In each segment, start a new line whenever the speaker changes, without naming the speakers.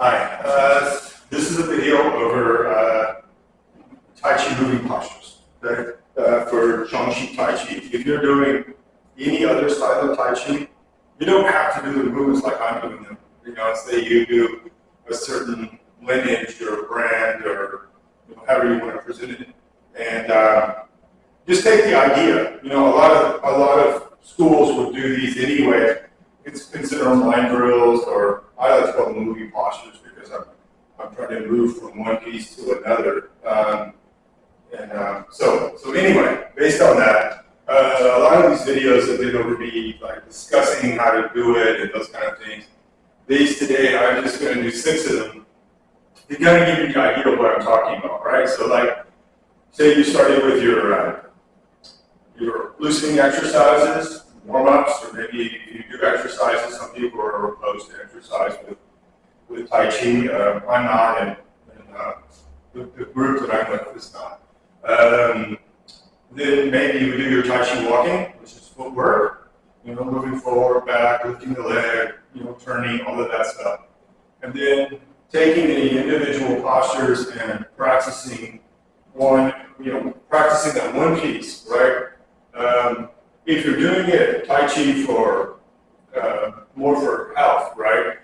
Hi, this is a video over Tai Chi moving postures, okay? For Chang Tai Chi. If you're doing any other style of Tai Chi, you don't have to do the movements like I'm doing them. You know, say you do a certain lineage or brand or however you want to present it, and just take the idea. You know, a lot of schools would do these anyway. It's considered line drills, or I like to call them moving postures because I'm trying to move from one piece to another. So anyway, based on that, a lot of these videos are going to be like discussing how to do it and those kind of things. These today, I'm just going to do 6 of them to kind of give you the idea of what I'm talking about, right? So like, say you started with your loosening exercises, warm-ups, or maybe if you do exercises, some people are opposed to exercise with Tai Chi. I'm not, and the group that I'm with is not. Then maybe you would do your Tai Chi walking, which is footwork, moving forward, back, lifting the leg, turning, all of that stuff. And then taking the individual postures and practicing practicing that one piece, right? If you're doing it Tai Chi for more for health, right?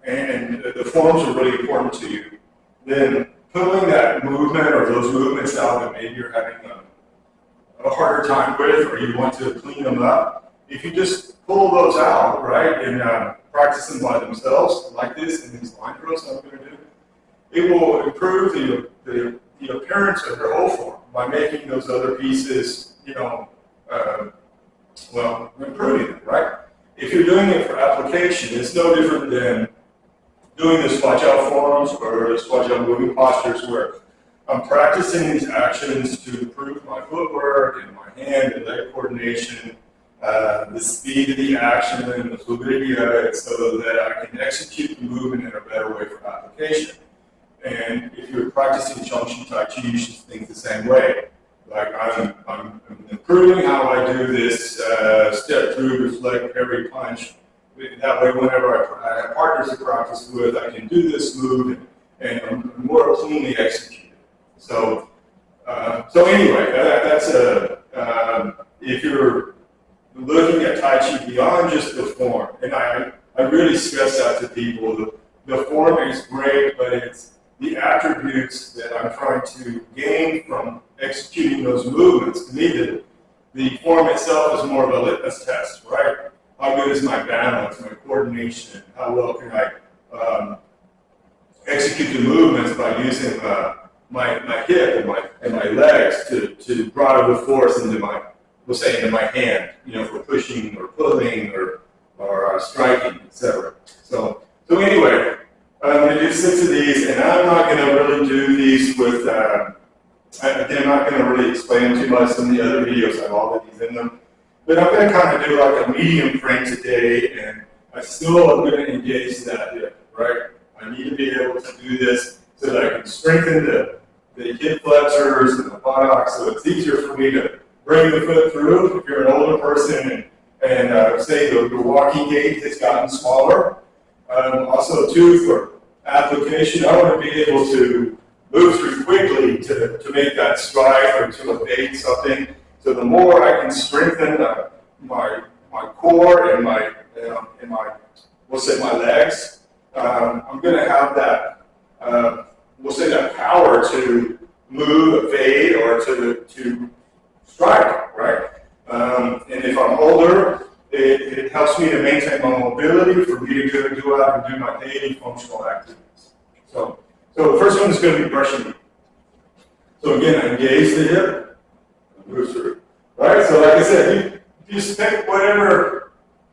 And the forms are really important to you, then pulling that movement or those movements out that maybe you're having a harder time with, or you want to clean them up, if you just pull those out, right, and practice them by themselves, like this, in these line drills I'm going to do, it will improve the appearance of your whole form by making those other pieces, improving them, right? If you're doing it for application, it's no different than doing the squat out forms or the squat out moving postures where I'm practicing these actions to improve my footwork and my hand and leg coordination, the speed of the action and the fluidity of it, so that I can execute the movement in a better way for application. And if you're practicing Chang Tai Chi, you should think the same way. Like I'm improving how I do this step through, deflect, parry, punch. That way, whenever I have partners to practice with, I can do this move and I'm more cleanly executed. So anyway, that's if you're looking at Tai Chi beyond just the form, and I really stress that to people. The form is great, but it's the attributes that I'm trying to gain from executing those movements. To me, the form itself is more of a litmus test, right? How good is my balance, my coordination? How well can I execute the movements by using my hip and my legs to drive the force into into my hand, for pushing or pulling or striking, etc. So anyway, I'm going to do 6 of these, and I'm not going to really do these with, again, I'm not going to really explain too much. Some of the other videos have all of these in them. But I'm going to kind of do like a medium frame today, and I still am going to engage that hip, right? I need to be able to do this so that I can strengthen the hip flexors and the buttocks, so it's easier for me to bring the foot through. If you're an older person and say the walking gait has gotten smaller, also too for application, I want to be able to move through quickly to make that stride or to evade something. So the more I can strengthen my core and my we'll say my legs, I'm going to have that we'll say that power to move, evade, or to strike, right? And if I'm older, it helps me to maintain my mobility for me to go out and do my daily functional activities. So the first one is going to be brushing. So again, I engage the hip, move through. Right? So like I said, you just pick whatever,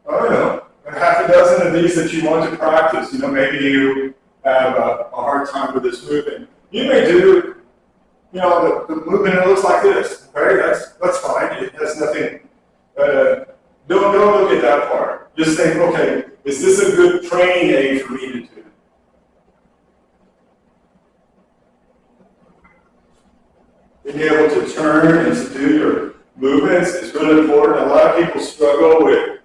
I don't know, a half a dozen of these that you want to practice. Maybe you have a hard time with this movement. You may do, the movement that looks like this. Okay? That's fine. It has nothing. Don't look at that part. Just think, okay, is this a good training aid for me to do? Being able to turn and to do your movements is really important. A lot of people struggle with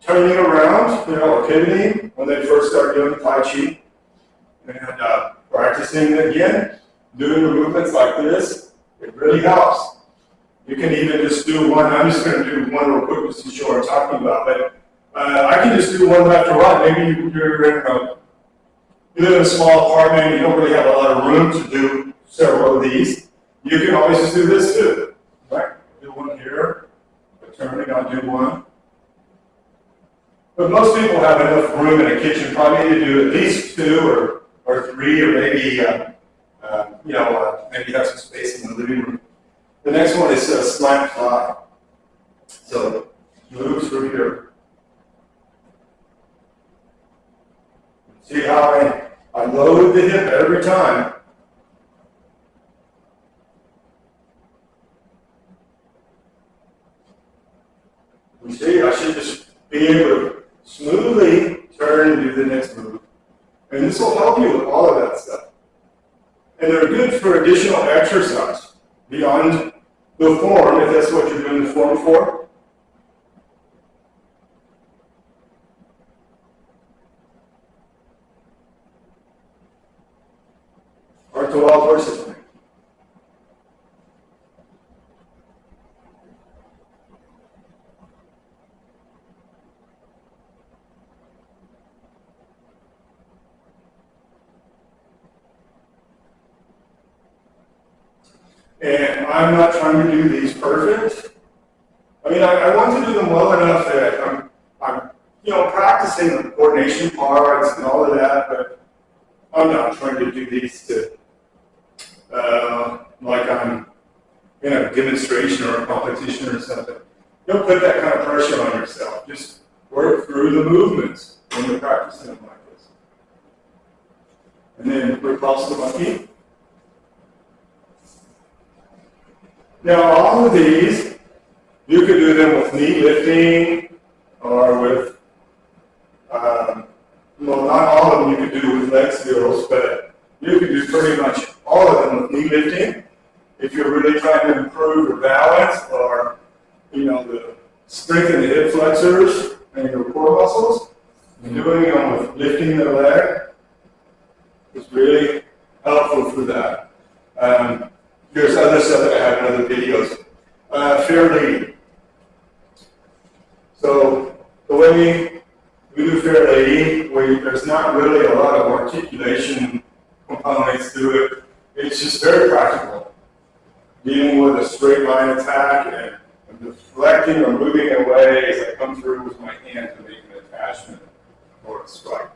turning around, or pivoting when they first start doing Tai Chi, and practicing again, doing the movements like this, it really helps. You can even just do one. I'm just going to do one real quick just to show what I'm talking about. But I can just do one left or right. Maybe you live in a small apartment, you don't really have a lot of room to do several of these. You can always just do this too. Right? Do one here. Turning, I'll do one. But most people have enough room in a kitchen probably to do at least two or three, or maybe maybe have some space in the living room. The next one is slant fly. So move through here. See how I load the hip every time. You see, I should just be able to smoothly turn and do the next move. And this will help you with all of that stuff. And they're good for additional exercise beyond the form, if that's what you're doing the form for. Or to all horses. And I'm not trying to do these perfect. I mean, I want to do them well enough that I'm practicing the coordination parts and all of that, but I'm not trying to do these to, like I'm in a demonstration or a competition or something. Don't put that kind of pressure on yourself. Just work through the movements when you're practicing them like this. And then Repulse Monkey. Now, all of these, you could do them with knee lifting or with, not all of them you could do with leg skills, but you could do pretty much all of them with knee lifting. If you're really trying to improve your balance or, the strength in the hip flexors and your core muscles, and doing them with lifting the leg is really helpful for that. There's other stuff that I have in other videos. Fair lady. So the way we do fair lady, there's not really a lot of articulation components to it. It's just very practical. Dealing with a straight line attack and deflecting or moving away as I come through with my hand to make an attachment or a strike.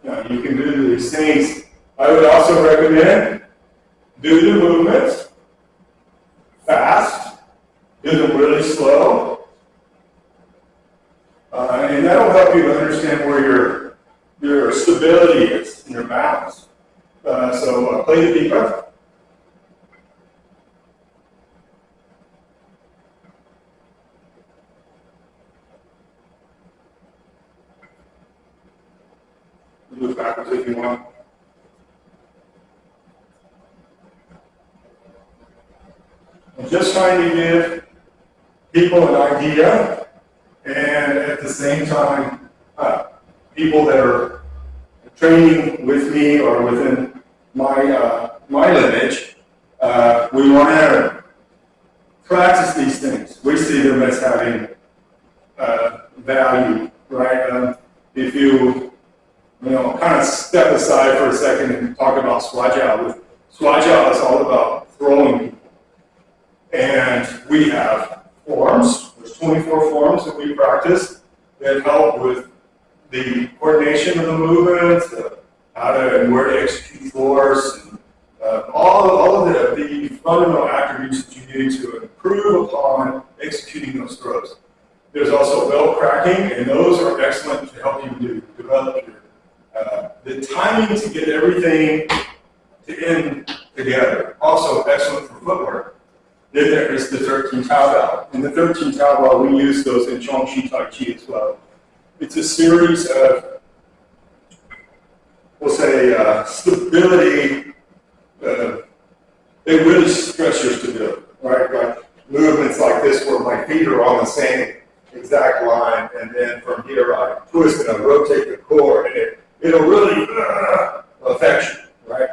Now, you can do these things. I would also recommend do the movements fast, do them really slow, and that'll help you to understand where your stability is and your balance. So play the Pipa. Move backwards if you want. I'm just trying to give people an idea, and at the same time, people that are training with me or within my lineage, we want to practice these things. We see them as having value, right? If you kind of step aside for a second and talk about Squat-Jiao. Squat-Jiao is all about throwing people. And we have forms. There's 24 forms that we practice that help with the coordination of the movements, how to and where to execute force, and all of the fundamental attributes that you need to improve upon executing those throws. There's also belt cracking, and those are excellent to help you develop the timing to get everything to end together. Also excellent for footwork. Then there is the 13 Taobao. In the 13 Taobao, we use those in Chang Tai Chi as well. It's a series of, we'll say, stability. They really stress your stability, right? this where my feet are on the same exact line, and then from here I twist and I rotate the core, and it'll really affect you, right?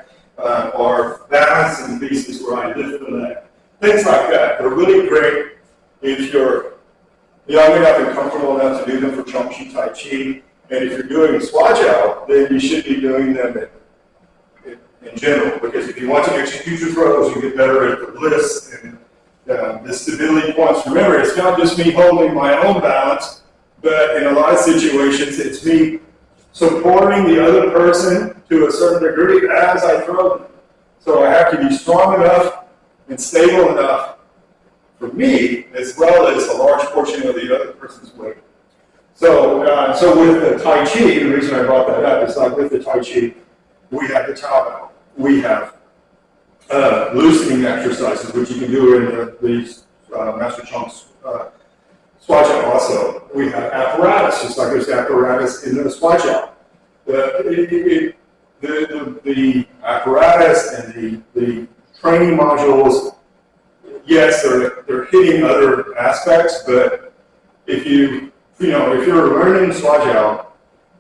Or balancing pieces where I lift the leg. Things like that. They're really great if you're young enough and comfortable enough to do them for Chongqi Tai Chi. And if you're doing Swajiao, then you should be doing them in general, because if you want to execute your throws, you get better at the bliss and the stability points. Remember, it's not just me holding my own balance, but in a lot of situations, it's me supporting the other person to a certain degree as I throw them. So I have to be strong enough and stable enough for me, as well as a large portion of the other person's weight. So with the Tai Chi, the reason I brought that up is like with the Tai Chi, we have the Taobao. We have loosening exercises, which you can do in the Master Chong's Swajiao also. We have apparatus, just like there's apparatus in the Swajiao. The apparatus and the training modules, yes, they're hitting other aspects, but if you're learning Swajiao,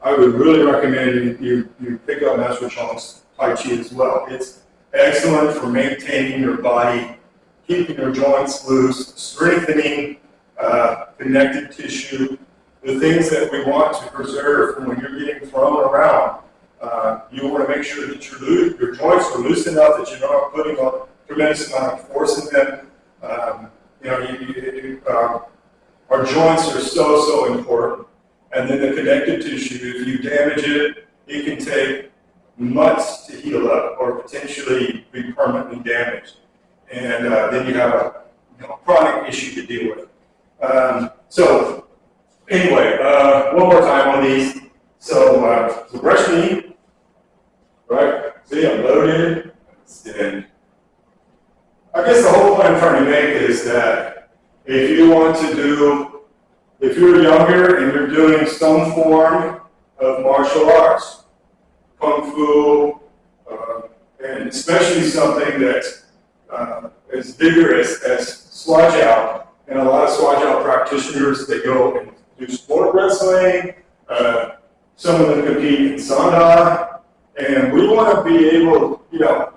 I would really recommend you pick up Master Chong's Tai Chi as well. It's excellent for maintaining your body, keeping your joints loose, strengthening connective tissue, the things that we want to preserve from when you're getting thrown around. You want to make sure that your joints are loose enough that you're not putting a tremendous amount of force in them. Our joints are so important. And then the connective tissue, if you damage it, it can take months to heal up or potentially be permanently damaged. And then you have a chronic issue to deal with. So anyway, one more time on these. So brush knee, right? See, I'm loaded. And I guess the whole point I'm trying to make is that if you're younger and you're doing some form of martial arts, Kung Fu, and especially something that's as vigorous as Swajiao, and a lot of Swajiao practitioners, they go and do sport wrestling, some of them compete in Sanda, and we want to be able,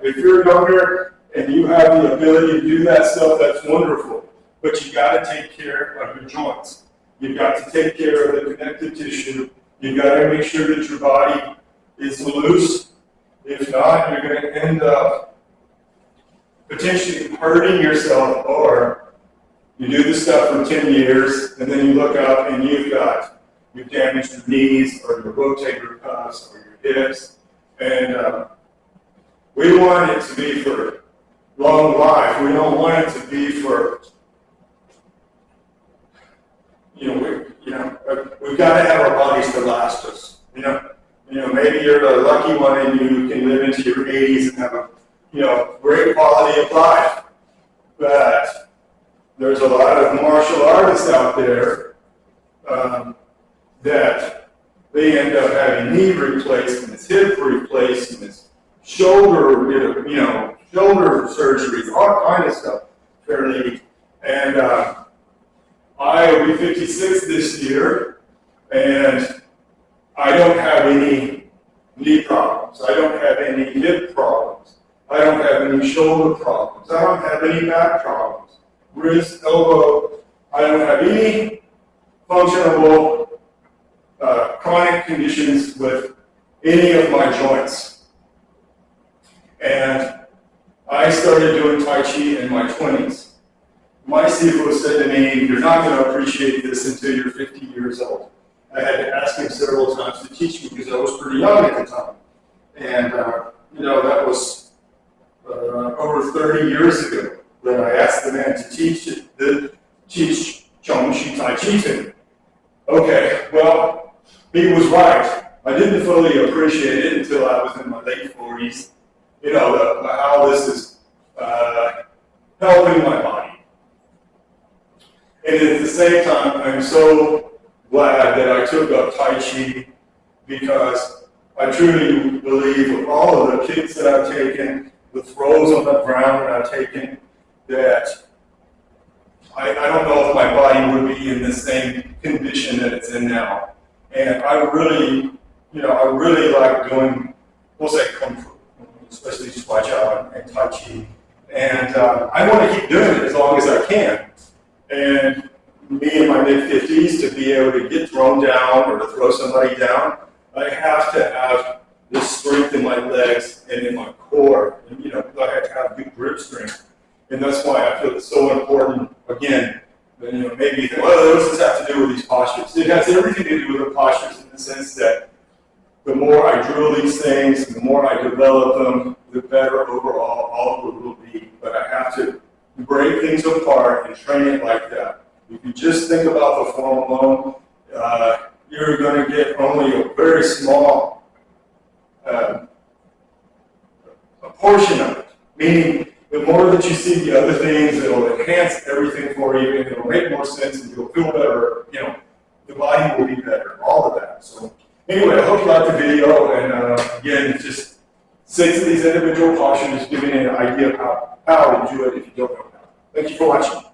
if you're younger and you have the ability to do that stuff, that's wonderful, but you got to take care of your joints. You've got to take care of the connective tissue. You've got to make sure that your body is loose. If not, you're going to end up potentially hurting yourself, or you do this stuff for 10 years, and then you look up and you've damaged your knees or your rotator cuffs or your hips. And we want it to be for long life. We don't want it to be for, we've got to have our bodies to last us. Maybe you're the lucky one and you can live into your 80s and have a, great quality of life. But there's a lot of martial artists out there that they end up having knee replacements, hip replacements, shoulder, shoulder surgeries, all kind of stuff, fairly. And I will be 56 this year, and I don't have any knee problems. I don't have any hip problems. I don't have any shoulder problems. I don't have any back problems. Wrist, elbow. I don't have any functional chronic conditions with any of my joints. And I started doing Tai Chi in my 20s. My Sifu said to me, "You're not going to appreciate this until you're 50 years old." I had to ask him several times to teach me because I was pretty young at the time. And, that was over 30 years ago that I asked the man to teach Chongqi Tai Chi to me. Okay, well, he was right. I didn't fully appreciate it until I was in my late 40s, how this is helping my body. And at the same time, I'm so glad that I took up Tai Chi because I truly believe with all of the kicks that I've taken, the throws on the ground that I've taken, that I don't know if my body would be in the same condition that it's in now. And I really, I really like doing, we'll say Kung Fu, especially Squat Chow and Tai Chi. And I want to keep doing it as long as I can. And me in my mid-50s, to be able to get thrown down or to throw somebody down, I have to have this strength in my legs and in my core. And, I have to have good grip strength. And that's why I feel it's so important, again, that, maybe you think, well, what does this have to do with these postures? It has everything to do with the postures in the sense that the more I drill these things, the more I develop them, the better overall all of it will be. But I have to break things apart and train it like that. If you just think about the form alone, you're going to get only a very small a portion of it. Meaning, the more that you see the other things, it'll enhance everything for you, and it'll make more sense, and you'll feel better. The body will be better. All of that. So, anyway, I hope you liked the video, and again, just 6 of these individual postures, giving you an idea of how to do it if you don't know how. Thank you for watching.